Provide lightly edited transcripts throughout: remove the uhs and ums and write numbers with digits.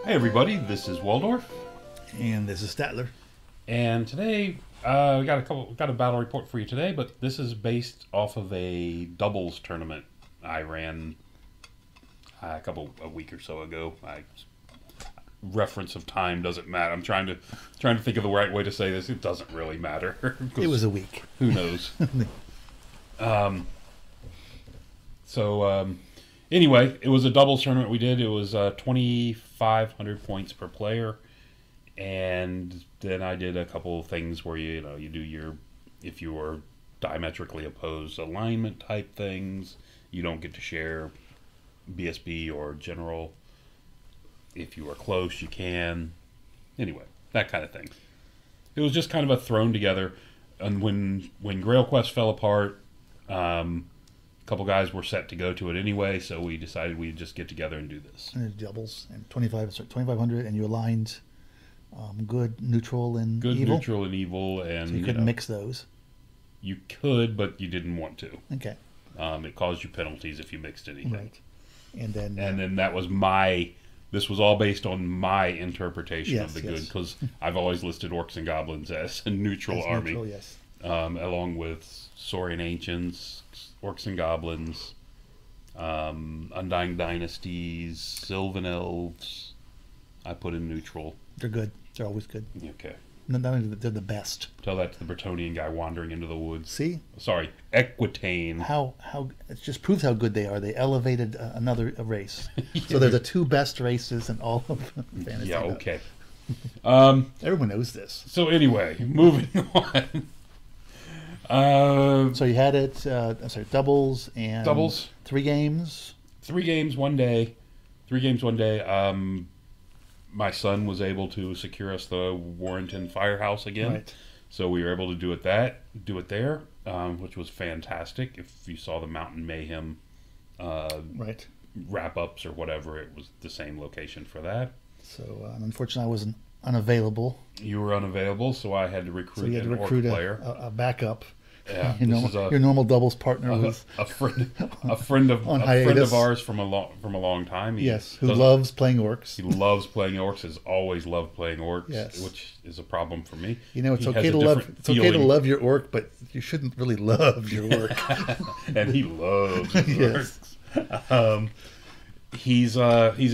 Hey everybody, this is Waldorf, And this is Statler. and today we got a battle report for you today. But this is based off of a doubles tournament I ran a week or so ago. Reference of time doesn't matter. I'm trying to think of the right way to say this. It doesn't really matter. It was a week. Who knows? Anyway, it was a doubles tournament we did. It was 2,500 points per player, and then I did a couple of things where you do your, if you are diametrically opposed alignment type things, you don't get to share BSB or general. If you are close, you can. Anyway, that kind of thing. It was just kind of a thrown together, and when Grail Quest fell apart, a couple guys were set to go to it anyway, so we decided we'd just get together and do this. And it's doubles and 2,500, and you aligned good, neutral, and Good, evil. neutral, and evil, and So you couldn't mix those. You could, but you didn't want to. Okay. It caused you penalties if you mixed anything. Right. And then That was my. This was all based on my interpretation Yes, of the good, yes. because I've always listed Orcs and Goblins as a neutral as army, neutral, yes. along with Saurian Ancients, Orcs and Goblins, Undying Dynasties, Sylvan Elves. I put in neutral. They're good. They're always good. Okay. Not only they're the best. Tell that to the Bretonnian guy wandering into the woods. See Sorry, Equitane. how it just proves how good they are. They elevated another race. So they're the two best races in all of fantasy. Yeah, okay. Everyone knows this. So anyway, moving on. So you had it. I'm sorry, doubles and Doubles. 3 games. 3 games one day. 3 games one day. My son was able to secure us the Warrenton Firehouse again. Right. So we were able to do it there, which was fantastic. If you saw the Mountain Mayhem Right. wrap-ups or whatever, it was the same location for that. So unfortunately, I wasn't unavailable. You were unavailable, so I had to recruit So you had to an recruit orc player. a backup. Yeah, Your normal doubles partner was a friend on of hiatus. ours from a long time. He who doesn't- loves playing orcs. He loves playing orcs. Has always loved playing orcs, Yes. which is a problem for me. You know, it's He has okay a to love. different It's okay to feeling, love your orc, but you shouldn't really love your orc. and he loves his Yes. orcs. He's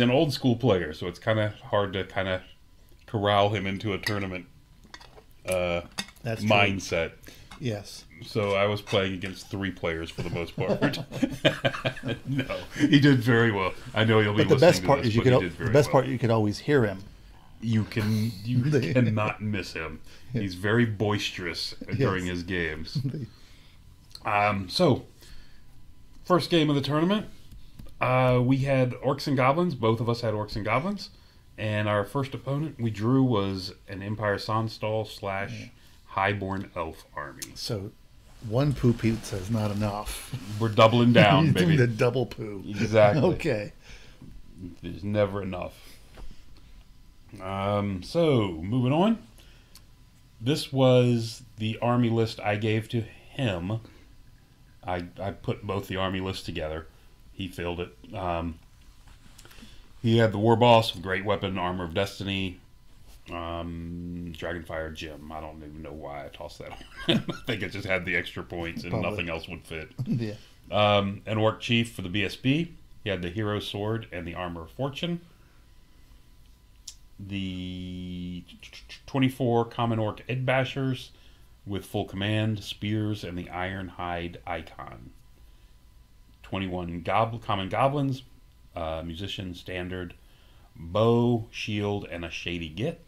an old school player, so it's kind of hard to kind of corral him into a tournament That's true. mindset. Yes. So I was playing against 3 players for the most part. No, he did very well. I know you'll be But the listening best to part this, is you but could. he did The very best well. part you could always hear him. You cannot miss him. He's very boisterous during his games. So, first game of the tournament, we had Orcs and Goblins. Both of us had Orcs and Goblins. And our first opponent we drew was an Empire Sonstal / Highborn Elf army. So, one poo pizza is not enough. We're doubling down, You're baby. doing the double poo. Exactly. Okay. There's never enough. So, moving on. This was the army list I gave to him. I put both the army lists together. He filled it. He had the War Boss with Great Weapon, Armor of Destiny, Dragonfire Gem. I don't even know why I tossed that on. I think it just had the extra points and Probably. nothing else would fit. Yeah. An Orc Chief for the BSB. He had the Hero Sword and the Armor of Fortune. The 24 Common Orc Edbashers with full command, spears, and the Iron Hide icon. 21 Common Goblins, musician, standard, bow, shield, and a shady git.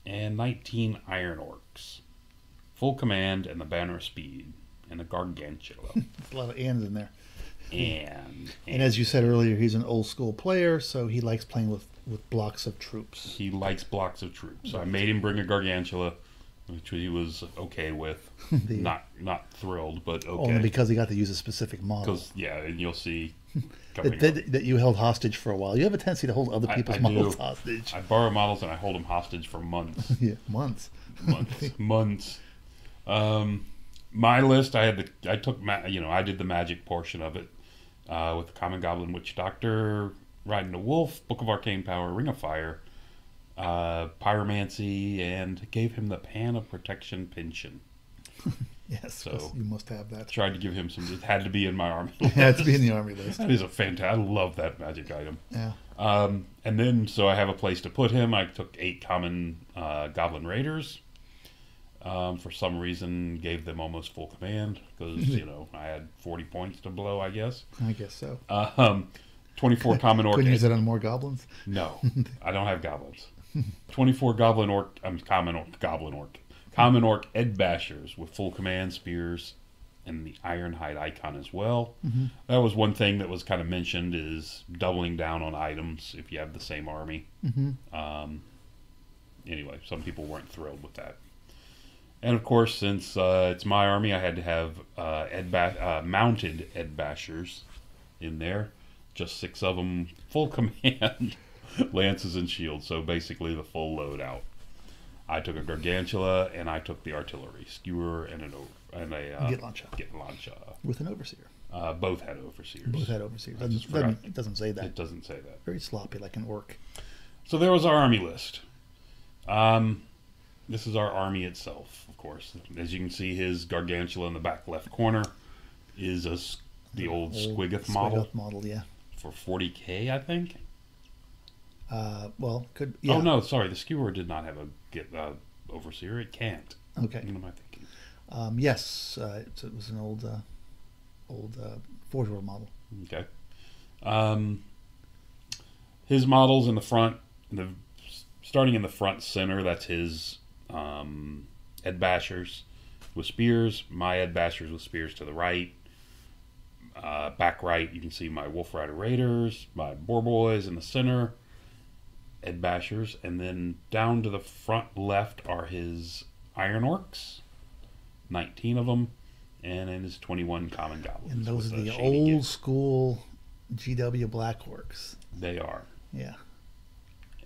And 19 Iron Orcs. Full command and the Banner of Speed. And a Gargantula. There's a lot of ands in there. and And as you said earlier, he's an old school player, so he likes playing with blocks of troops. he likes blocks of troops. So I made him bring a Gargantula, which he was okay with. Not thrilled, but Only okay. because he got to use a specific model Because, yeah, and you'll see coming up. that you held hostage for a while. You have a tendency to hold other people's I models do. hostage. I borrow models and I hold them hostage for months. Yeah, months. months. My list, I did the magic portion of it with the Common Goblin Witch Doctor, Riding a Wolf, Book of Arcane Power, Ring of Fire, Pyromancy, and gave him the Pan of Protection pension. Yes, So you must have that. Tried to give him some. It had to be in my army It list. had to be in the army list. That is a fantastic. I love that magic item. Yeah. And then, so I have a place to put him. I took 8 common Goblin Raiders. For some reason, gave them almost full command because I had 40 points to blow. I guess. I guess so. 24 common orc. Couldn't use it on more goblins. No, I don't have goblins. 24 goblin orc. Common orc. Goblin orc. Common orc Ed Bashers with full command, spears, and the Ironhide icon as well. Mm-hmm. That was one thing that was kind of mentioned, is doubling down on items if you have the same army. Mm-hmm. Anyway, some people weren't thrilled with that. And of course, since it's my army, I had to have mounted Ed Bashers in there. Just 6 of them, full command, lances and shields. So basically the full loadout. I took a Gargantula and I took the artillery, skewer and a Gitlancha. With an overseer. Both had overseers. Both had overseers. It doesn't say that. It doesn't say that. Very sloppy, like an orc. So there was our army list. This is our army itself, of course. As you can see, his Gargantula in the back left corner is the old Squiggoth model. Squiggoth model, yeah. For 40k, I think. Could. Yeah. Oh no, sorry. The skewer did not have a overseer. It can't. Okay. What am I thinking? Yes, it was an old Forge World model. Okay. His models in the front, starting in the front center, that's his Ed Bashers with spears. My Ed Bashers with spears to the right. Back right, you can see my Wolf Rider Raiders, my Boar Boys in the center, Ed Bashers, and then down to the front left are his Iron Orcs, 19 of them, and then his 21 Common Goblins. And those are the old school GW Black Orcs. They are. Yeah.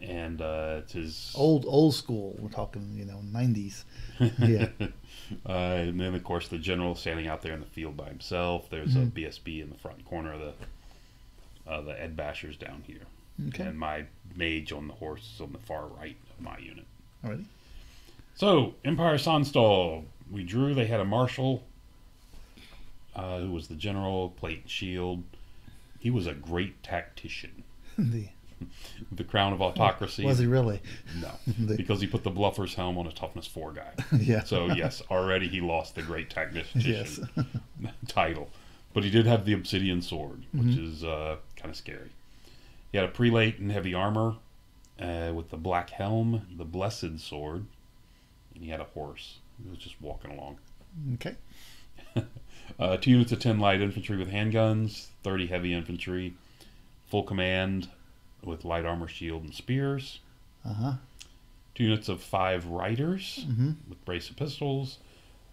And it's his old school. We're talking, 90s. Yeah. And then of course the general standing out there in the field by himself. There's a BSB in the front corner of the Ed Bashers down here. Okay. And my mage on the horse is on the far right of my unit. Alrighty. So Empire Sonstal, we drew. They had a marshal who was the general, plate and shield. He was a great tactician. The crown of autocracy. Was he really? No, because he put the bluffer's helm on a toughness 4 guy. Yeah. So yes, already he lost the great tactician yes. title, but he did have the obsidian sword, which is kind of scary. He had a prelate in heavy armor with the black helm, the blessed sword, and he had a horse. He was just walking along. Okay. 2 units of 10 light infantry with handguns, 30 heavy infantry, full command with light armor, shield, and spears. 2 units of 5 riders with brace of pistols,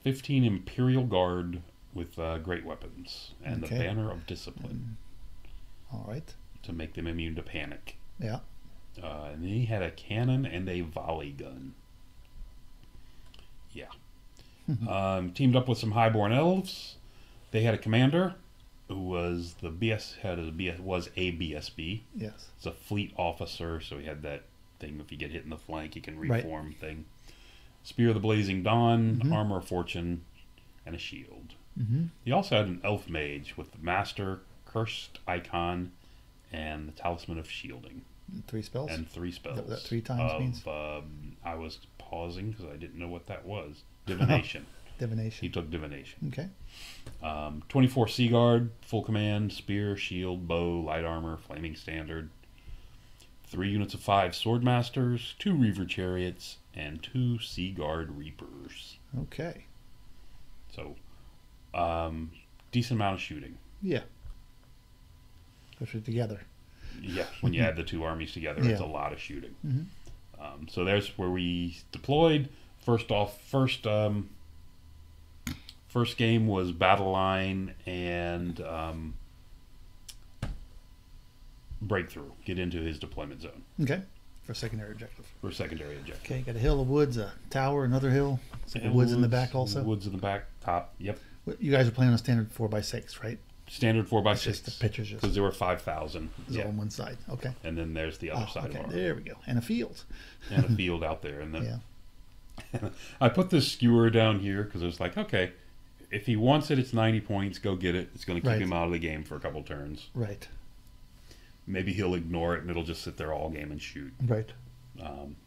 15 Imperial Guard with great weapons, and the Banner of Discipline. All right. To make them immune to panic. Yeah. And then he had a cannon and a volley gun. Yeah. Teamed up with some highborn elves. They had a commander who was was a BSB. Yes. It's a fleet officer, so he had that thing, if you get hit in the flank, he can reform thing. Spear of the Blazing Dawn, Armor of Fortune, and a shield. He also had an elf mage with the Master, Cursed Icon, and the Talisman of Shielding. 3 spells? And 3 spells. That 3 times means? I was pausing because I didn't know what that was. Divination. Divination. He took Divination. Okay. 24 Sea Guard, full command, spear, shield, bow, light armor, flaming standard. 3 units of 5 Swordmasters, 2 Reaver Chariots, and 2 Sea Guard Reapers. Okay. So, decent amount of shooting. Yeah. Especially together. Yeah, when you add the 2 armies together, it's a lot of shooting. So there's where we deployed. First game was Battle Line and Breakthrough. Get into his deployment zone. Okay. For secondary objective. Okay, got a hill of woods, a tower, another hill. So woods in the back also? Woods in the back, top, yep. You guys are playing on a standard 4x6, right? standard 4x6. It's just the pictures because there were 5,000. is all on one side. Okay. And then there's the other side Okay. of our There we go. And a field. and a field out there. And then Yeah. I put this skewer down here because I was like, okay, if he wants it, it's 90 points. Go get it. It's going to keep Right. him out of the game for a couple turns. Right. Maybe he'll ignore it and it'll just sit there all game and shoot. Right.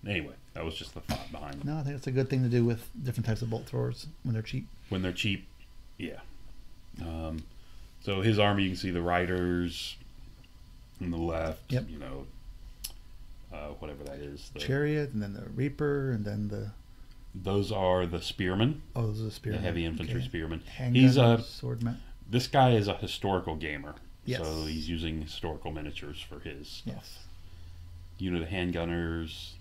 Anyway, that was just the thought behind it. No, I think it's a good thing to do with different types of bolt throwers when they're cheap. When they're cheap, yeah. So his army, you can see the riders on the left. Yep. You know, whatever that is. Chariot, and then the Reaper, and then the Those are the spearmen, those are the the spearmen. heavy infantry Okay. spearmen. Handgun, He's a swordman. this guy is a historical gamer. Yes. So he's using historical miniatures for his stuff. Yes. Unit of handgunners.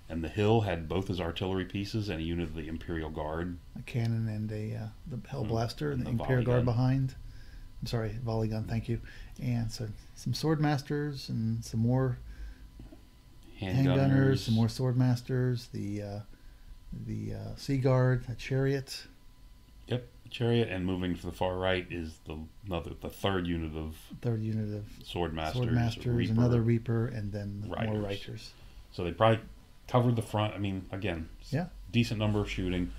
And the hill had both his artillery pieces and a unit of the Imperial Guard. A cannon and the Hellblaster, and and the the Imperial volley Guard gun. behind. I'm sorry, volley gun. Thank you. And so some swordmasters and some more handgunners, some more swordmasters. The Sea Guard, a chariot. Yep, chariot, and moving to the far right is the third unit of Third unit of swordmasters, Reaper. another Reaper, and then more Riders. Riders. So they probably covered the front. I mean, again, Yeah. decent number of shooting.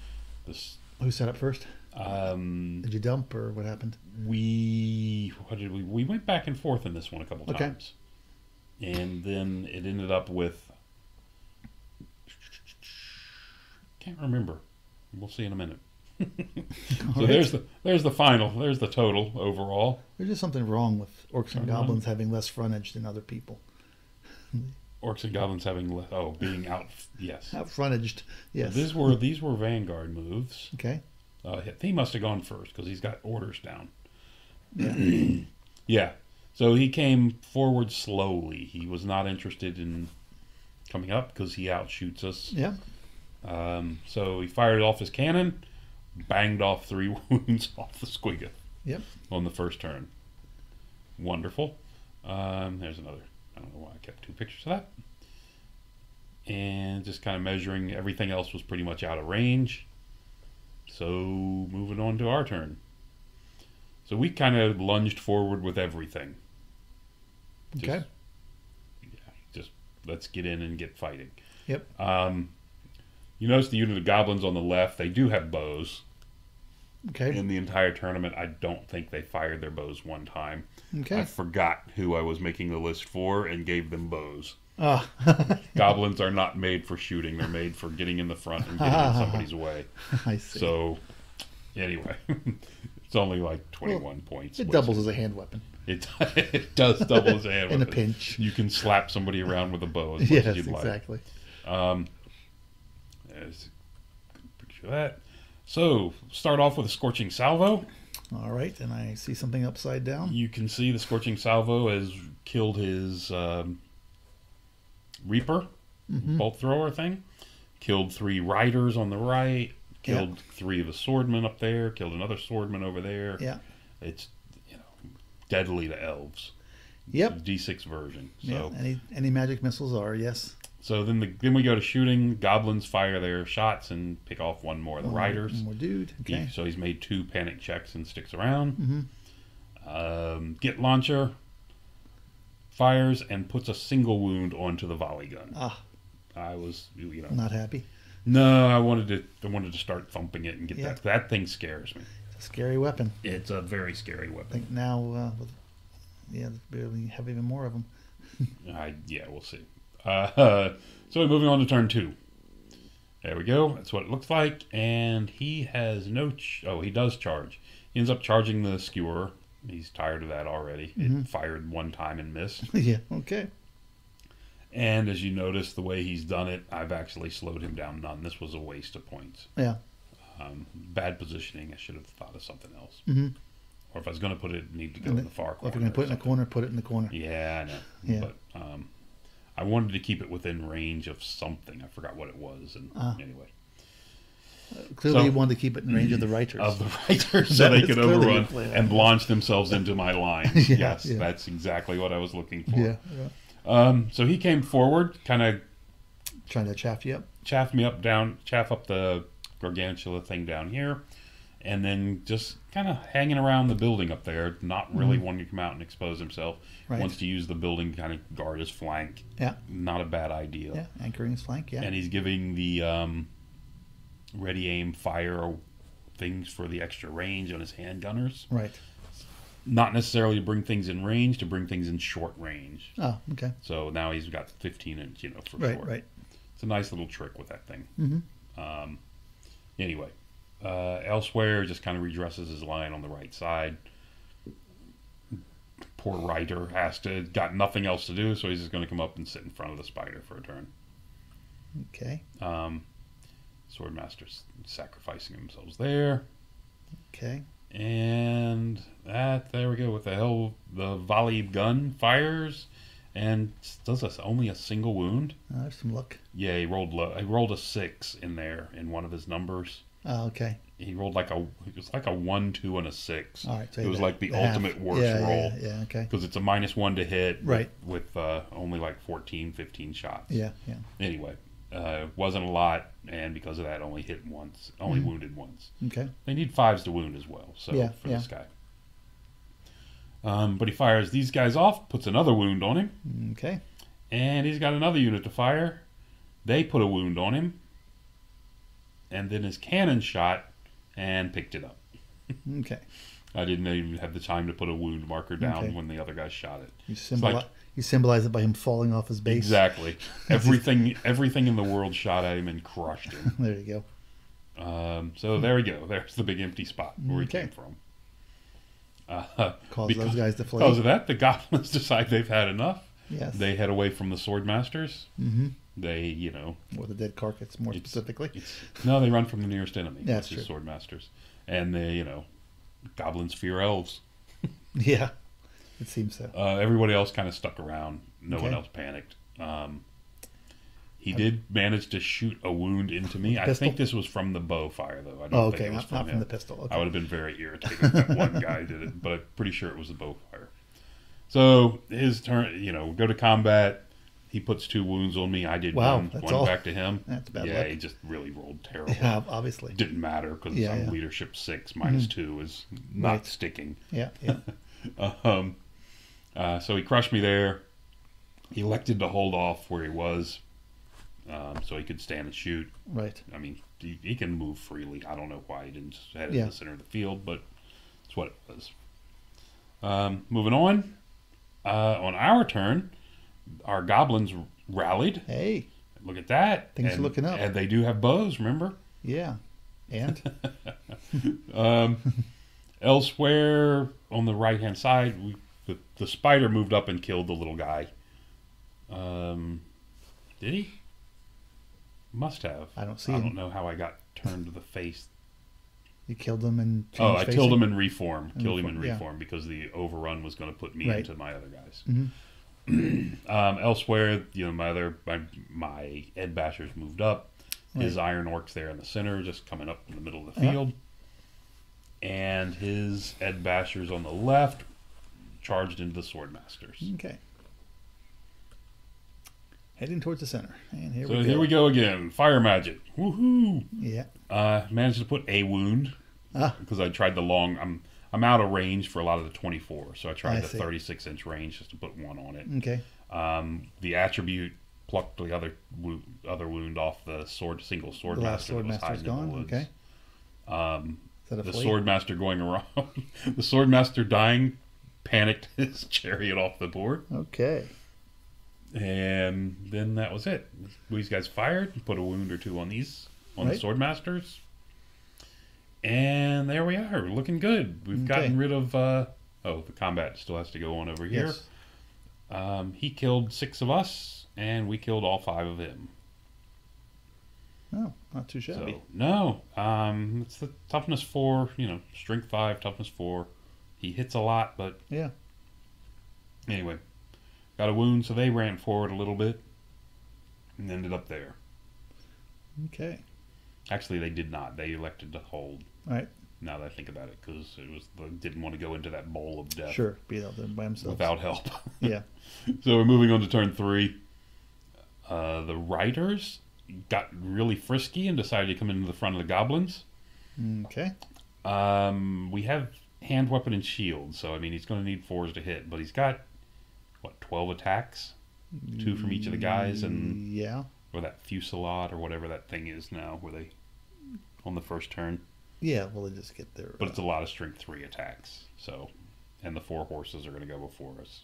This Who set up first? um, Did you dump or what happened? we went back and forth in this one a couple Okay. times, and then it ended up with can't remember. We'll see in a minute. So Alright. there's the final. There's the total overall. There's just something wrong with orcs and Turn around. goblins having less frontage than other people. Orcs and goblins having being out. Yes. Out frontaged, yes. These were vanguard moves. Okay. He must have gone first because he's got orders down. Yeah. Yeah. So he came forward slowly. He was not interested in coming up because he outshoots us. Yeah. So he fired off his cannon, banged off 3 wounds off the Squigga Yep. on the first turn. Wonderful. There's another. I don't know why I kept 2 pictures of that. And just kind of measuring. Everything else was pretty much out of range. So moving on to our turn. So we kind of lunged forward with everything. Okay. Just let's get in and get fighting. Yep. You notice the unit of goblins on the left, they do have bows. Okay. In the entire tournament, I don't think they fired their bows one time. Okay. I forgot who I was making the list for and gave them bows. Ah. Goblins are not made for shooting. They're made for getting in the front and getting in somebody's way. I see. So, anyway, it's only like 21 points. It doubles as a hand weapon. It does double as a hand In a weapon. pinch. You can slap somebody around with a bow as much Yes, as you'd like. exactly. There's a picture of that. So, start off with a Scorching Salvo. All right, and I see something upside down. You can see the Scorching Salvo has killed his Reaper, bolt thrower thing. Killed 3 riders on the right. Killed 3 of the swordmen up there. Killed another swordman over there. Yeah. It's deadly to elves. Yep. D6 version. So Yeah. Any magic missiles are, yes. so then we go to shooting. Goblins fire their shots and pick off 1 more of the riders. One more dude. Okay. So he's made 2 panic checks and sticks around. Get launcher fires and puts a single wound onto the volley gun. Ah, I was, not happy. no, I wanted to start thumping it and get Yeah. that thing scares me. It's a scary weapon. It's a very scary I weapon. think now, we have even more of them. We'll see. So moving on to turn 2. There we go. That's what it looks like. And he has he does charge. He ends up charging the skewer. He's tired of that already. It fired 1 time and missed. Yeah. Okay. And as you notice, the way he's done it, I've actually slowed him down none. This was a waste of points. Yeah. Bad positioning. I should have thought of something else. Mhm. Or if I was going to put it, need to go in the far corner. If you're going to put it in or the corner, put it in the corner. something. Yeah, I know. Yeah. But I wanted to keep it within range of something. I forgot what it was. And anyway. Clearly, So- you wanted to keep it in range of the writers. Of the writers, so That they is could clearly overrun your plan. and launch themselves into my lines. Yeah, Yes, yeah. that's exactly what I was looking for. Yeah. Yeah. So he came forward, kind of Trying to chaff you up. chaff up the gargantula thing down here, and then just kind of hanging around the building up there, not really wanting to come out and expose himself. Right. Wants to use the building to kind of guard his flank. Yeah. Not a bad idea. Yeah. Anchoring his flank. Yeah. And he's giving the ready aim fire things for the extra range on his handgunners. Right. Not necessarily to bring things in range, to bring things in short range. Oh, okay. So now he's got 15 inch, for Right. short. Right. It's a nice little trick with that thing. Mm-hmm. Anyway, elsewhere, just kind of redresses his line on the right side. Poor Reiter got nothing else to do, so he's just going to come up and sit in front of the spider for a turn. Okay. Swordmaster's sacrificing themselves there. Okay. And there we go. With the volley gun fires and does us only a single wound. There's some luck. Yeah, he rolled low. He rolled a 6 in there in one of his numbers. Oh, okay. He rolled it was like a 1, 2, and a 6. All right. So it was like the half. ultimate worst roll. Yeah. Okay. Because it's a -1 to hit. Right. With only like 14, 15 shots. Yeah. Yeah. Anyway, wasn't a lot, and because of that, only hit once. Only wounded once. Okay. They need 5s to wound as well. So for this guy. But he fires these guys off, puts another wound on him. Okay. And he's got another unit to fire. They put a wound on him. And then his cannon shot and picked it up. Okay. I didn't even have the time to put a wound marker down Okay. when the other guy shot it. You symbolize it by him falling off his base. Exactly. Everything in the world shot at him and crushed him. There you go. So there we go. There's the big empty spot where he Okay. came from. Cause those guys to flee. Because of that, the goblins decide they've had enough. Yes. They head away from the swordmasters. Mm-hmm. They, Or the dead carcass, more specifically. No, they run from the nearest enemy. Yeah, which that's is true. swordmasters. And they, goblins fear elves. Yeah. It seems so. Everybody else kind of stuck around. No one Okay. else panicked. He did manage to shoot a wound into me. I Pistol? think this was from the bow fire, though. I don't Oh, think okay. it was Not him. from the pistol. Okay. I would have been very irritated if that one guy did it, but I'm pretty sure it was the bow fire. So his turn, go to combat. He puts 2 wounds on me. I did Wow, one that's all. back to him. That's bad Yeah, luck. he just really rolled terrible. Yeah, obviously. Didn't matter because Yeah, I'm yeah. leadership 6 minus 2 is not Right. sticking. Yeah. So he crushed me there. He elected to hold off where he was, so he could stand and shoot. Right. I mean, he can move freely. I don't know why he didn't just head Yeah. in the center of the field, but it's what it was. Moving on. On our turn, our goblins rallied. Hey. Look at that. Things are looking up. And they do have bows, remember? Yeah. And? Elsewhere on the right-hand side, the spider moved up and killed the little guy. Did he? Must have. I don't see I him. don't know how I got turned to the face. You killed them and Oh, changed I killed facing? him in reform. Killed him in yeah. reform because the overrun was going to put me Right. into my other guys. Mhm. Elsewhere, my Ed Bashers moved up. His Right. Iron Orc's there in the center, just coming up in the middle of the Yeah. field. And his Ed Bashers on the left charged into the Swordmasters. Okay. Heading towards the center. And here So we go. here we go again. Fire magic. Woohoo! Yeah. Managed to put a wound Ah. because I tried the long. I'm out of range for a lot of the 24, so I tried I the see. 36-inch range just to put one on it. Okay. The attribute plucked the other wound off the single swordmaster. The last that was swordmaster's hiding in the gone. woods. Okay. Is that a The flea? swordmaster going around, the swordmaster dying, panicked his chariot off the board, Okay. and then that was it. These guys fired, put a wound or 2 on these Right. the swordmasters, and there we are, looking good. We've gotten rid of. The combat still has to go on over here. Yes. He killed 6 of us, and we killed all 5 of him. Oh, not too shabby. So no, it's the toughness 4. Strength 5, toughness 4. He hits a lot, but Yeah. anyway, got a wound, so they ran forward a little bit and ended up there. Okay. Actually, they did not. They elected to hold. All right. Now that I think about it, because they didn't want to go into that bowl of death Sure. Be out there by themselves. without help. Yeah. So we're moving on to turn 3. The Riders got really frisky and decided to come into the front of the goblins. Okay. We have hand, weapon, and shield, so I mean he's going to need 4s to hit, but he's got what, 12 attacks, 2 from each of the guys, and yeah, or that fusillade or whatever that thing is now, where they on the first turn. yeah. Well, they just get their. But it's a lot of strength 3 attacks, so and the 4 horses are going to go before us.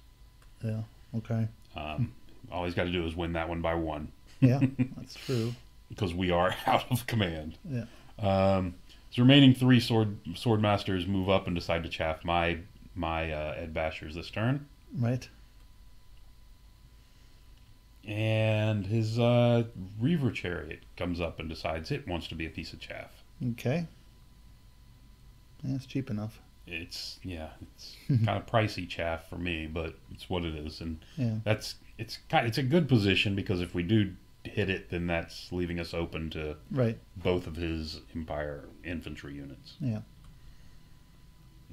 Yeah. Okay. All he's got to do is win that one by 1. Yeah, that's true. Because we are out of command. Yeah. The remaining 3 sword masters move up and decide to chaff my Ed Bashers this turn. Right. And his Reaver Chariot comes up and decides it wants to be a piece of chaff. Okay. Yeah, it's cheap enough. It's kind of pricey chaff for me, but it's what it is, and Yeah. it's a good position because if we do hit it, then that's leaving us open to Right. both of his Empire infantry units. Yeah.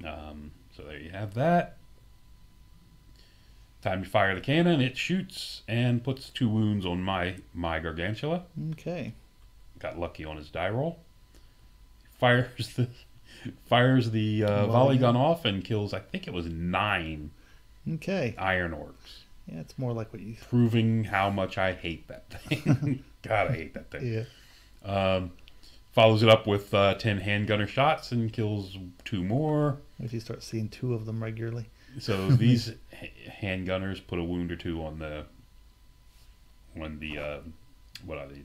So there you have that. Time to fire the cannon. It shoots and puts 2 wounds on my Gargantula. Okay. Got lucky on his die roll. Fires the volley gun off and kills, I think it was 9 Okay. Iron Orcs. Yeah, it's more like what you. Proving how much I hate that thing. God, I hate that thing. Yeah. Follows it up with 10 handgunner shots and kills 2 more. If you start seeing 2 of them regularly. So these handgunners put a wound or 2 on the what are they?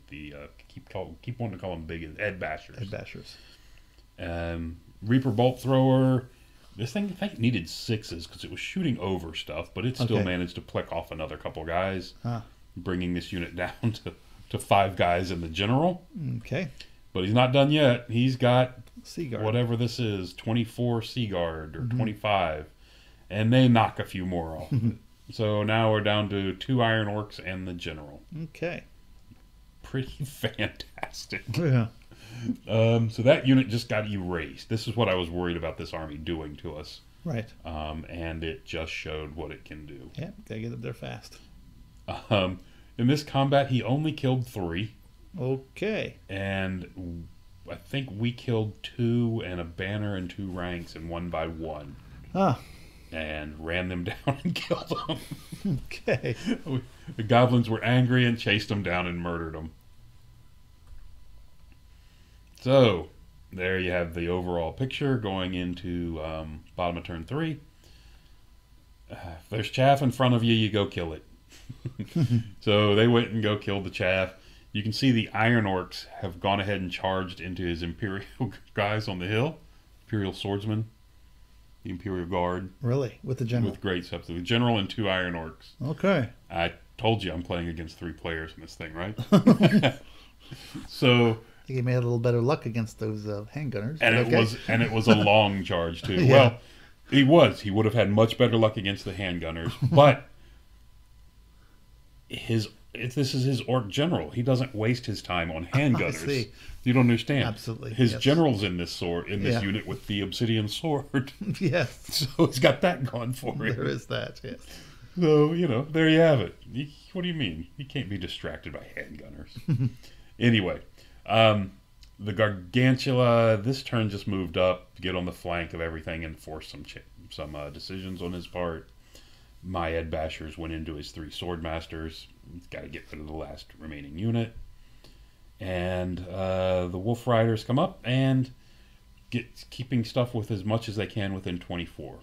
Keep wanting to call them big Ed Bashers. Ed Bashers. Reaper Bolt Thrower. This thing, I think, needed 6s because it was shooting over stuff, but it still Okay. managed to plick off another couple guys, Ah. bringing this unit down to 5 guys in the general. Okay. But he's not done yet. He's got Seaguard. whatever this is, 24 Seaguard or 25, and they knock a few more off. So now we're down to 2 Iron Orcs and the general. Okay. Pretty fantastic. Yeah. So that unit just got erased. This is what I was worried about this army doing to us. Right. And it just showed what it can do. Yeah. Gotta get up there fast. In this combat, he only killed 3. Okay. And I think we killed 2 and a banner and 2 ranks and 1 by 1. Ah. And ran them down and killed them. Okay. The goblins were angry and chased them down and murdered them. So, there you have the overall picture going into bottom of turn 3. If there's chaff in front of you, you go kill it. So they went and go killed the chaff. You can see the Iron Orcs have gone ahead and charged into his Imperial guys on the hill. Imperial Swordsmen. The Imperial Guard. Really? With the general? With great stuff. The General and 2 Iron Orcs. Okay. I told you I'm playing against 3 players in this thing, right? So... I think he may have a little better luck against those handgunners. And it was a long charge too. Yeah. Well, he would have had much better luck against the handgunners, but this is his orc general. He doesn't waste his time on handgunners. I see. You don't understand. Absolutely. His yes. general's in this Yeah. unit with the obsidian sword. Yes. So he's got that going for him. There is that. Yes. So, there you have it. What do you mean? You can't be distracted by handgunners. Anyway, the Gargantula this turn just moved up to get on the flank of everything and force some decisions on his part. My Ed Bashers went into his 3 sword masters. He's got to get rid of the last remaining unit. And the Wolf Riders come up and keeping stuff with as much as they can within 24.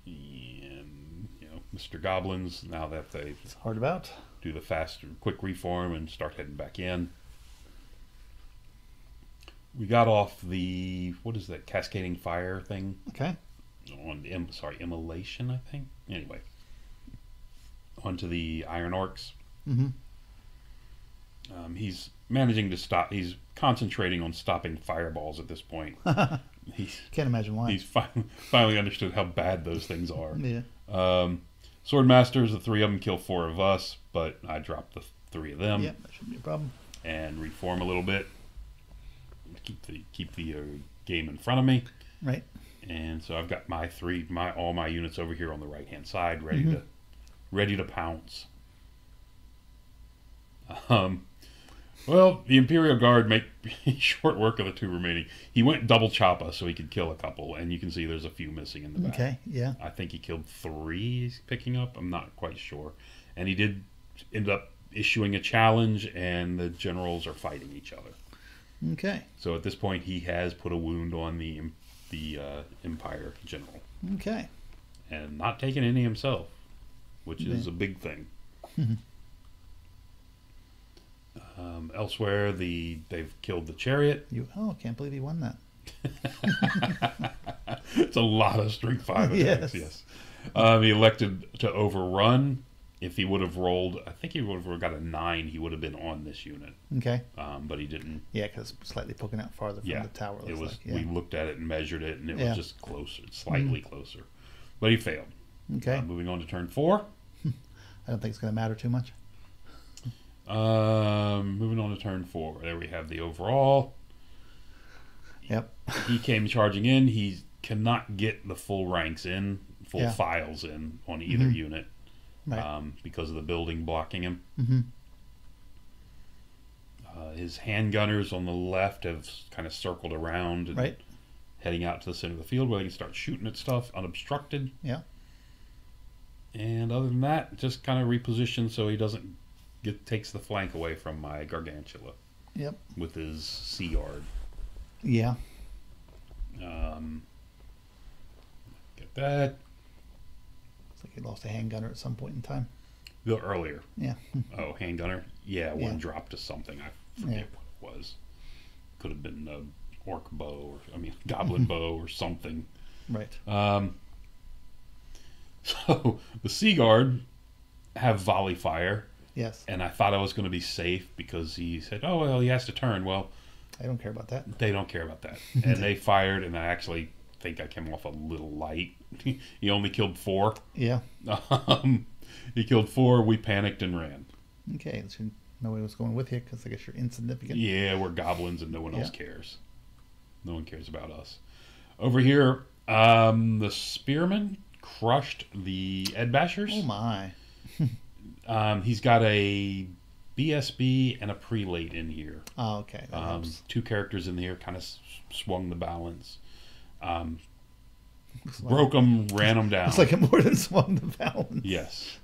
And, Mr. Goblins, now that they've It's hard about. do the quick reform and start heading back in. We got off the, what is that, cascading fire thing? Okay. On immolation, I think. Anyway, onto the Iron Orcs. Mm-hmm. He's managing to stop. He's concentrating on stopping fireballs at this point. Can't imagine why. He's finally understood how bad those things are. Yeah. Sword Masters, the 3 of them kill 4 of us, but I dropped the 3 of them. Yeah, that shouldn't be a problem. And reform a little bit. Keep the game in front of me. Right. And so I've got all my units over here on the right hand side, ready to pounce. Well, the Imperial Guard make short work of the two remaining. He went double choppa so he could kill a couple, and you can see there's a few missing in the back. Okay, yeah. I think he killed 3 he's picking up. I'm not quite sure. And he did end up issuing a challenge, and the generals are fighting each other. Okay. So at this point, he has put a wound on the Empire general, Okay. and not taken any himself, which is a big thing. Elsewhere, they've killed the chariot. Can't believe he won that. It's a lot of Street 5 attacks, Yes. yes. He elected to overrun. If he would have rolled, I think he would have got a 9, he would have been on this unit. Okay. But he didn't. Yeah, because slightly poking out farther from Yeah, the tower. it was. Like, yeah. We looked at it and measured it, and it Yeah. was just closer, slightly closer. But he failed. Okay. Moving on to turn 4. I don't think it's going to matter too much. Moving on to turn 4. There we have the overall. Yep. He came charging in. He cannot get the full ranks in, full Yeah. files in on either unit. Right. Because of the building blocking him. Mm-hmm. His handgunners on the left have kind of circled around and Right. heading out to the center of the field where they can start shooting at stuff unobstructed. Yeah. And other than that, just kind of reposition so he doesn't takes the flank away from my Gargantula Yep. with his Sea Guard. Yeah. Get that. Looks like he lost a handgunner at some point in time. The earlier. Yeah. Oh, handgunner? Yeah, one Yeah. dropped to something. I forget what it was. Could have been a orc bow, goblin bow or something. Right. So the Sea Guard have volley fire, Yes. and I thought I was going to be safe because he said, "Oh well, he has to turn." Well, I don't care about that. they don't care about that, and they fired, and I actually think I came off a little light. He only killed 4. Yeah. He killed 4. We panicked and ran. Okay. So nobody was going with you because I guess you're insignificant. Yeah, we're goblins, and no one else Yeah. cares. No one cares about us. Over here, the spearmen crushed the Edbashers. Oh my. He's got a BSB and a prelate in here. Oh, okay. That helps. 2 characters in here kind of swung the balance. Looks like- Broke them, ran them down. Looks like it more than swung the balance. Yes.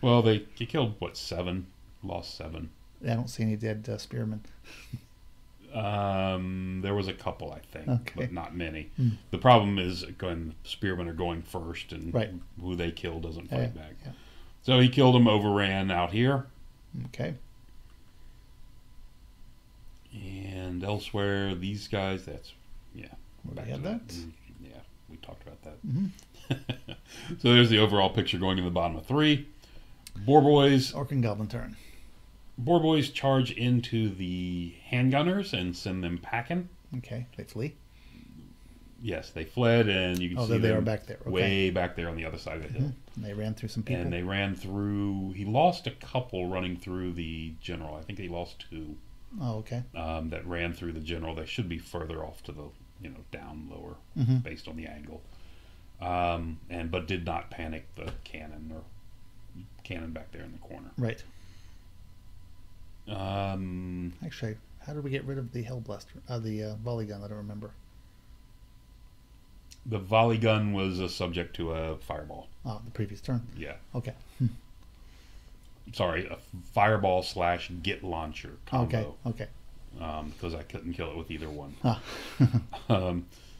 Well, he killed, 7? Lost 7. I don't see any dead spearmen. There was a couple, I think, Okay. but not many. The problem is spearmen are going first, and Right. who they kill doesn't fight back. Yeah. So he killed him, overran out here. Okay. And elsewhere, these guys, that's, yeah. Where back we have to that? Yeah, we talked about that. Mm-hmm. So there's the overall picture going to the bottom of 3. Boar Boys Orc and Goblin turn. charge into the handgunners and send them packing. Okay. They flee. Yes, they fled, and you can see there they them are back there. Okay. way back there on the other side of the hill. And they ran through some people. And they ran through. He lost a couple running through the general. I think he lost 2 Oh, okay. that ran through the general. They should be further off to the down lower Mm-hmm. based on the angle. But did not panic the cannon back there in the corner. Right. Um, Actually, how did we get rid of the Hellblaster? The volley gun. I don't remember. the volley gun was a subject to a fireball. Oh, the previous turn. Yeah. Okay. Sorry, a fireball / git launcher combo. Okay. Because I couldn't kill it with either one. Ah.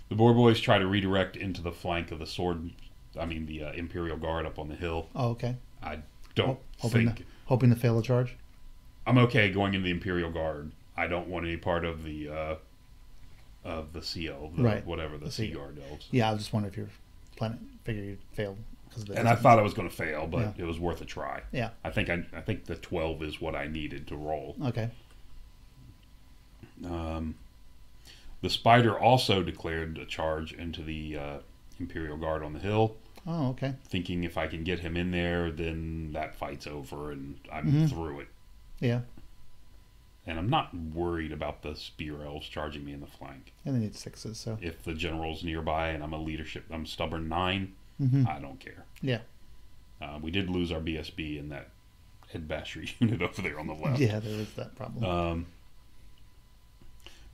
The Boar Boys try to redirect into the flank of the Imperial Guard up on the hill. Oh, okay. I don't Hoping think... to fail a charge. I'm okay going into the Imperial Guard. I don't want any part of the CL, Right. whatever the The Sea Sea Guard elves. Yeah, I was just wondering if you're figure you'd fail because of the And I distance. thought I was going to fail, but Yeah. it was worth a try. Yeah. I think the 12 is what I needed to roll. Okay. The Spider also declared a charge into the Imperial Guard on the hill, Oh, okay. thinking if I can get him in there, then that fight's over and I'm Mm-hmm. through it. Yeah. And I'm not worried about the Spear Elves charging me in the flank. And they need 6s, so. If the general's nearby and I'm stubborn 9, Mm-hmm. I don't care. Yeah. We did lose our BSB in that head basher unit over there on the left. Yeah, there is that problem.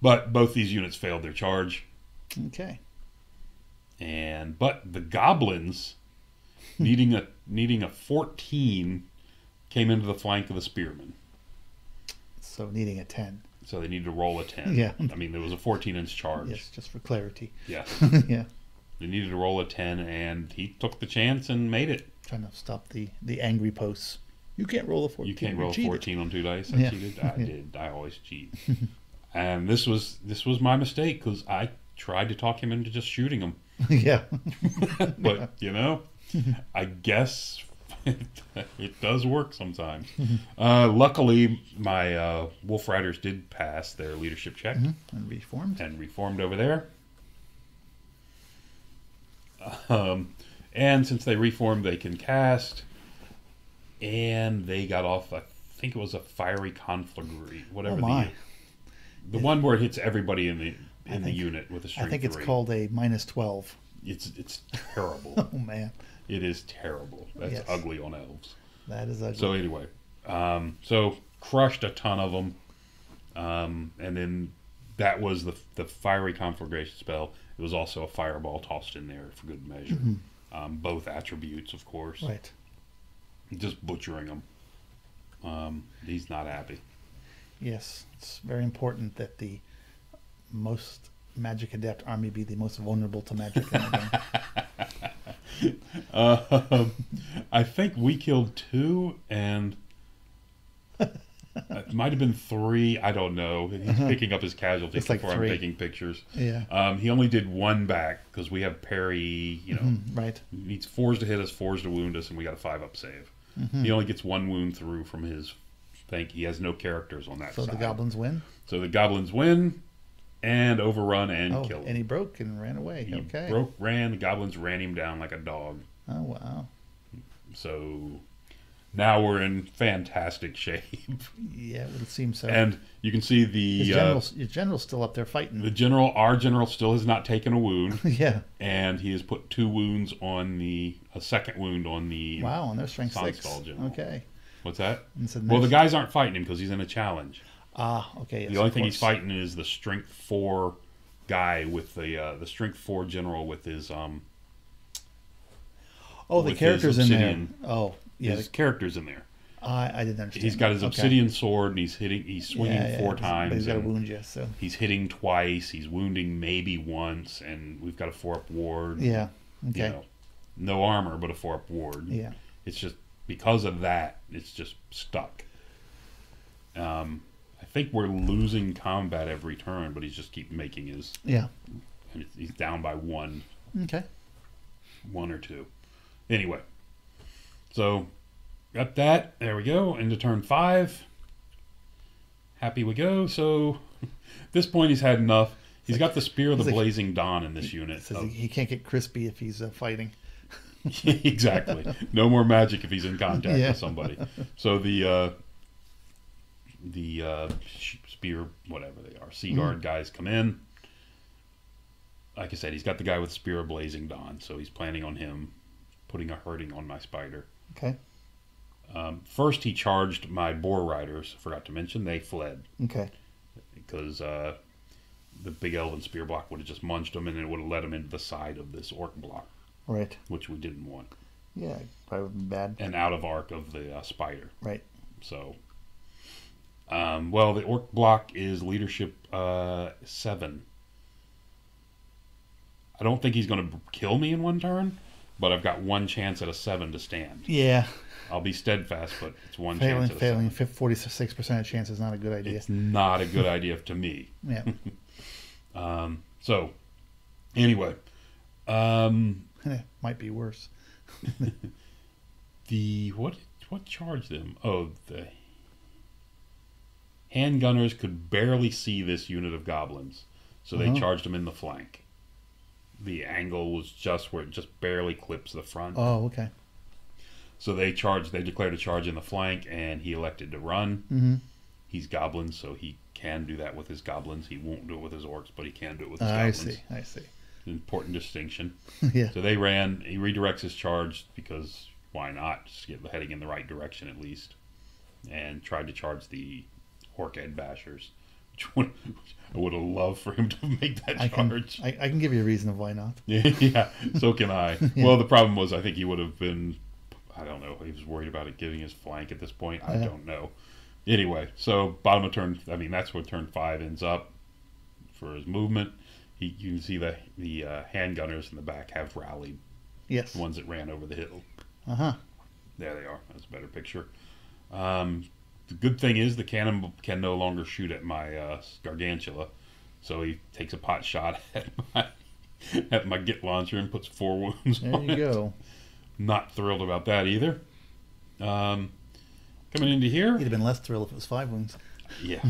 But both these units failed their charge. Okay. But the goblins, needing a 14, came into the flank of the spearmen. So needing a 10. So they needed to roll a 10. Yeah. I mean, there was a 14-inch charge. Yes, just for clarity. Yes. Yeah. They needed to roll a 10, and he took the chance and made it. Trying to stop the angry posts. You can't roll a 14. You can't roll a 14 on 2 dice. I Yeah. cheated. I did. I always cheat. And this was my mistake because I tried to talk him into just shooting him. Yeah. But, I guess it does work sometimes. Luckily, my Wolf Riders did pass their leadership check. And reformed. And reformed over there. And since they reformed, they can cast. And they got off, I think it was a fiery conflagration, whatever Oh my. the one where it hits everybody in the think- unit with a strength I think it's 3. called a -12. It's terrible. Oh man, It is terrible. That's Yes. ugly on elves. that is ugly. So anyway, so crushed a ton of them, and then that was the fiery conflagration spell. It was also a fireball tossed in there for good measure. Both attributes, of course. Right. Just butchering them. He's not happy. Yes, it's very important that the most magic adept army be the most vulnerable to magic in the game. I think we killed 2, and it might have been 3. I don't know. He's picking up his casualties It's like before 3. I'm taking pictures. Yeah. He only did 1 back because we have parry. Right. Needs 4s to hit us, 4s to wound us, and we got a 5-up save. He only gets 1 wound through from his thing. He has no characters on that So side. the goblins win. So the goblins win and overrun and kill him. And he broke and ran away. He Okay. ran. The goblins ran him down like a dog. Oh wow. So now we're in fantastic shape. Yeah, it would seem so. And you can see his general's still up there fighting. our general still has not taken a wound, Yeah. and he has put 2 wounds on a second wound on the. Wow, and they're strength 6. Sonstal general. Okay. What's that? And so Well, the next- guys aren't fighting him because he's in a challenge. Okay. Yes, The only of thing he's course. fighting is the strength 4 guy with the strength 4 general with his Oh, the with characters his in there. obsidian. Oh, yeah. his characters in there. I didn't understand. He's got his Okay. obsidian sword and he's swinging Yeah, 4 but times. he's got to and wound you, so he's hitting twice. He's wounding maybe once, and we've got a 4-up ward. yeah. Okay. No armor, but a 4-up ward. Yeah. It's just because of that, it's just stuck. I think we're losing combat every turn, but he's just keep making his. Yeah. And he's down by 1 Okay. or 2. Anyway, so got that. There we go. Into turn 5. Happy we go. So at this point, he's had enough. He's got the Spear of the Blazing Dawn in this unit. Says he can't get crispy if he's fighting. Exactly. No more magic if he's in contact Yeah. with somebody. So the spear, whatever they are, Sea Guard guys come in. Like I said, he's got the guy with Spear of Blazing Dawn, so he's planning on him putting a hurting on my spider. Okay. First, he charged my Boar Riders. Forgot to mention, they fled Okay. because the big elven spear block would have just munched them, and it would have led them into the side of this orc block, Right. which we didn't want, Yeah. Probably would be bad. and out of arc of the spider. Right. So, well, the orc block is leadership 7. I don't think he's going to kill me in 1 turn, but I've got 1 chance at a 7 to stand. Yeah. I'll be steadfast, but it's 1 Failing. chance at a 7. 46% chance is not a good idea. It's not a good idea to me. Yeah. So, anyway, Might be worse. what charged them? Oh, the handgunners could barely see this unit of goblins, so they charged them in the flank. The angle was just where it just barely clips the front. Oh, okay. So they declared a charge in the flank, and he elected to run. Mm-hmm. He's goblins, so he can do that with his goblins. He won't do it with his orcs, but he can do it with his I goblins. see. Important distinction. Yeah. So they ran. He redirects his charge because why not? Just get the heading in the right direction at least. and tried to charge the Orc Ed Bashers. Which I would have loved for him to make that charge. I can give you a reason of why not. Yeah, so can I. Yeah. Well, the problem was I think he would have been, I don't know, he was worried about it giving his flank at this point. I don't know. Anyway, so bottom of turn, I mean, that's where turn 5 ends up for his movement. You can see the handgunners in the back have rallied. Yes. The ones that ran over the hill. Uh-huh. There they are. That's a better picture. The good thing is the cannon can no longer shoot at my Gargantula. So he takes a pot shot at my Git launcher and puts 4 wounds There on you it. go. Not thrilled about that either. Coming into here, You'd have been less thrilled if it was 5 wounds. yeah,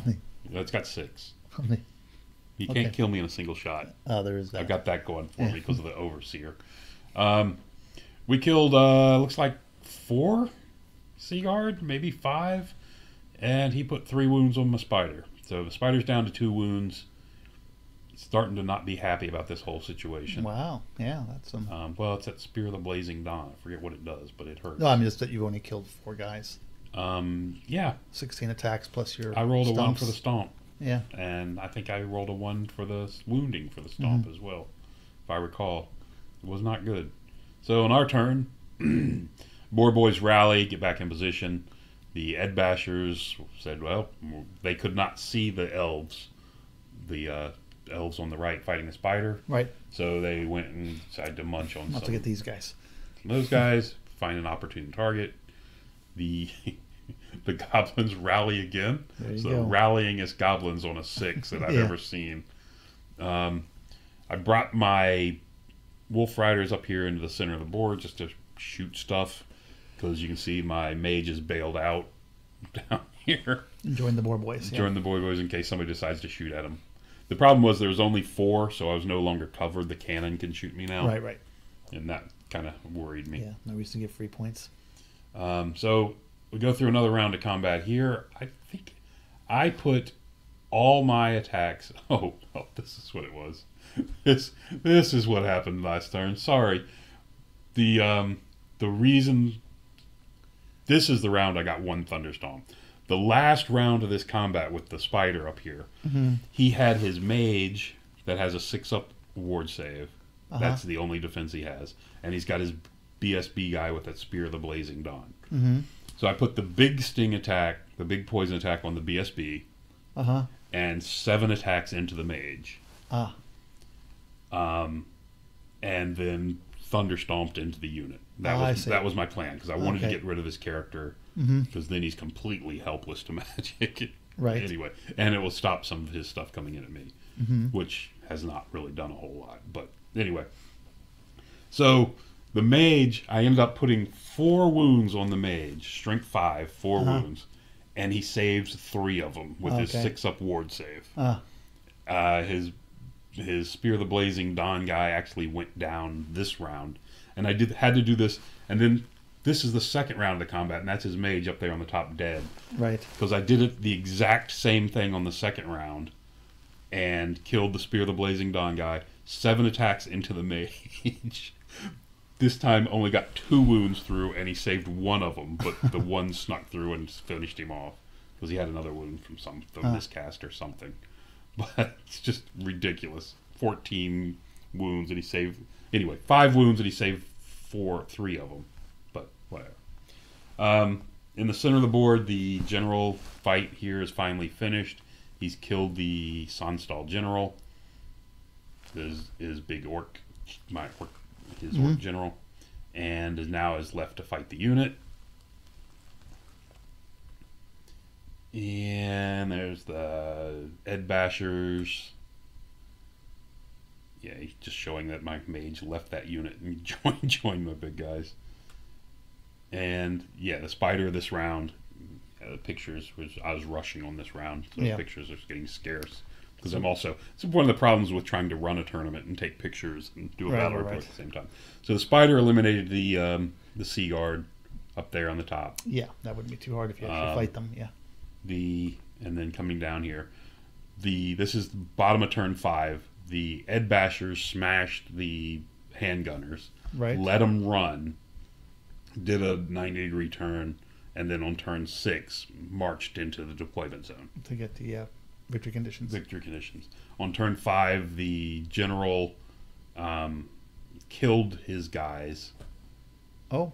it's got 6. He Okay. can't kill me in a single shot. Oh, there is that. I've got that going for Yeah. me because of the Overseer. We killed, looks like 4 Seaguard, maybe 5, and he put 3 wounds on my Spider. So the Spider's down to 2 wounds. Starting to not be happy about this whole situation. Wow. Yeah, that's some. Well, it's that Spear of the Blazing Dawn. I forget what it does, but it hurts. No, I mean just that you've only killed 4 guys. Yeah, 16 attacks plus your. I rolled a 1 stomps. for the stomp, Yeah. and I think I rolled a 1 for the wounding for the stomp Mm-hmm. as well, if I recall. It was not good. So on our turn, Boar Boys rally, get back in position. The Ed Bashers said, well, they could not see the elves, the elves on the right fighting the Spider, Right. so they went and decided to munch on I'll have to some get these guys. those guys, find an opportune target. The the goblins rally again. There you So go. rallying goblins on a 6 that I've Yeah. ever seen. I brought my Wolf Riders up here into the center of the board just to shoot stuff, because you can see my mage is bailed out down here. Join the Boar Boys. Yeah. Join the boys in case somebody decides to shoot at them. The problem was there was only 4, so I was no longer covered. The cannon can shoot me now, Right. and that kind of worried me. Yeah. No reason to give free points. So we go through another round of combat here. I think I put all my attacks. Oh, this is what it was. This is what happened last turn. Sorry. The reason this is the round I got 1 Thunderstorm. The last round of this combat with the Spider up here, he had his mage that has a 6-up ward save. That's the only defense he has, and he's got his BSB guy with that Spear of the Blazing Dawn. Mm-hmm. So I put the big sting attack, the big poison attack on the BSB, Uh-huh. and 7 attacks into the mage. Ah. And then thunderstomped into the unit. I see. That was my plan, because I wanted to Okay. get rid of his character, Mm-hmm. because then he's completely helpless to magic. Right. Anyway, and it will stop some of his stuff coming in at me, Mm-hmm. which has not really done a whole lot. But anyway, so the mage, I ended up putting 4 wounds on the mage, strength 5, 4 Uh-huh. wounds, and he saves 3 of them with his Okay. 6-up ward save. Ah. His Spear of the Blazing Dawn guy actually went down this round, and I had to do this, and then this is the second round of the combat, and that's his mage up there on the top dead, Right. because I did it the exact same thing on the second round, and killed the Spear of the Blazing Dawn guy, 7 attacks into the mage. This time only got 2 wounds through, and he saved 1 of them, but the one snuck through and finished him off, because he had another wound from some miscast or something. But it's just ridiculous. 14 wounds, and he saved... Anyway, 5 wounds, and he saved 3 of them. But whatever. In the center of the board, the general fight here is finally finished. He's killed the Sonstal general. His big orc... His orc general. And is now left to fight the unit. And there's the Ed Bashers. Yeah, he's just showing that my mage left that unit and joined my big guys. And yeah, the Spider this round, the pictures I was rushing on this round, so Yeah. the pictures are getting scarce. Because it's one of the problems with trying to run a tournament and take pictures and do a battle report at the same time. So the Spider eliminated the Sea Guard up there on the top. Yeah, that wouldn't be too hard if you actually fight them. Yeah. And then coming down here, this is the bottom of turn 5. The Ed Bashers smashed the handgunners, Right. let them run, did a 90-degree turn, and then on turn 6 marched into the deployment zone. To get the victory conditions. Victory conditions. On turn 5, the general killed his guys. Oh,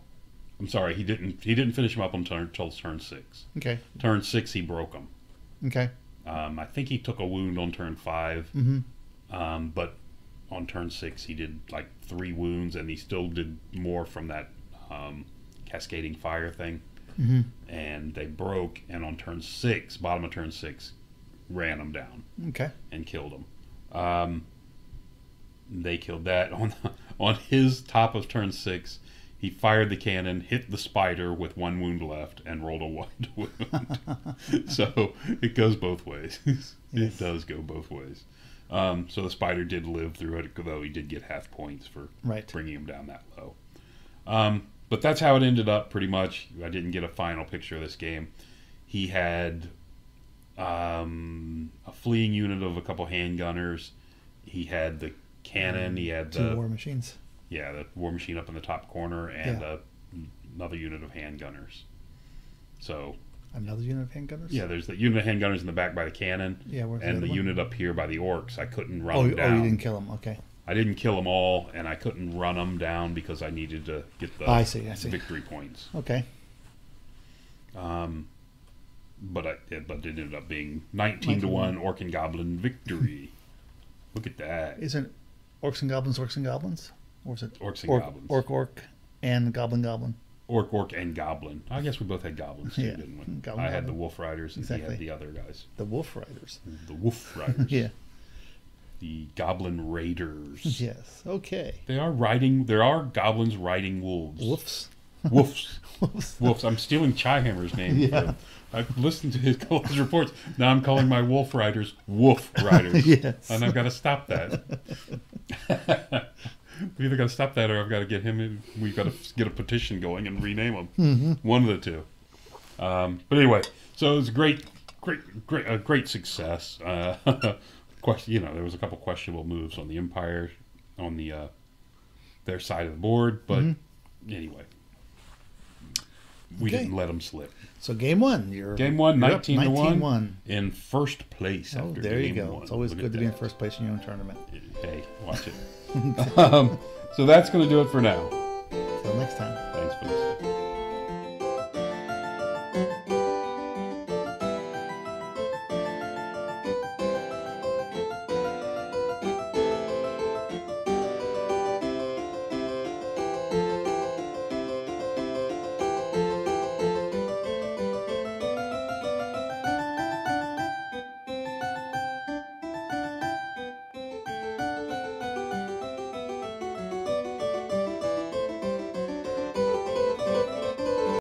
I'm sorry, he didn't finish him up until turn 6. okay. Turn 6, he broke them. Okay. I think he took a wound on turn 5, but on turn 6 he did like 3 wounds, and he still did more from that cascading fire thing. And they broke, and on turn 6, bottom of turn 6, ran him down. Okay. And killed him. They killed that. On his top of turn 6, he fired the cannon, hit the spider with 1 wound left, and rolled a 1 wound. So it goes both ways. Yes. It does go both ways. So the spider did live through it, though he did get half points for bringing him down that low. But that's how it ended up, pretty much. I didn't get a final picture of this game. He had a fleeing unit of a couple handgunners. He had the cannon. He had 2 war machines. Yeah, the war machine up in the top corner, and another unit of handgunners. So another unit of handgunners? Yeah, there's the unit of handgunners in the back by the cannon, and the unit up here by the orcs. I couldn't run them down. Oh, you didn't kill them. Okay. I didn't kill them all, and I couldn't run them down because I needed to get the I see. victory points. Okay. But it ended up being 19-1 Orc and Goblin victory. Look at that. Isn't Orcs and Goblins? Or is it Orcs and Goblins? Orc, and Goblin. Orc, and Goblin. I guess we both had goblins too, didn't we? Goblin, I had the Wolf Riders, and exactly. he had the other guys. The Wolf Riders. The Wolf Riders. Yeah. The Goblin Raiders. Yes. Okay. There are goblins riding wolves. Wolves. Wolves. Wolves. I'm stealing Chaihammer's name. Yeah. I've listened to his reports. Now I'm calling my Wolf Riders Wolf Riders. Yes. And I've got to stop that. We either got to stop that, or I've got to get him in. We've got to get a petition going and rename him. One of the two. But anyway, so it was a great success. There was a couple questionable moves on the Empire, on the their side of the board, but anyway, we didn't let them slip. So game 1, game 1, 19-1 in first place. Oh, after there you game go. 1. It's always good to be in first place in your own tournament. Hey, watch it. So that's going to do it for now. Till next time. Thanks for listening.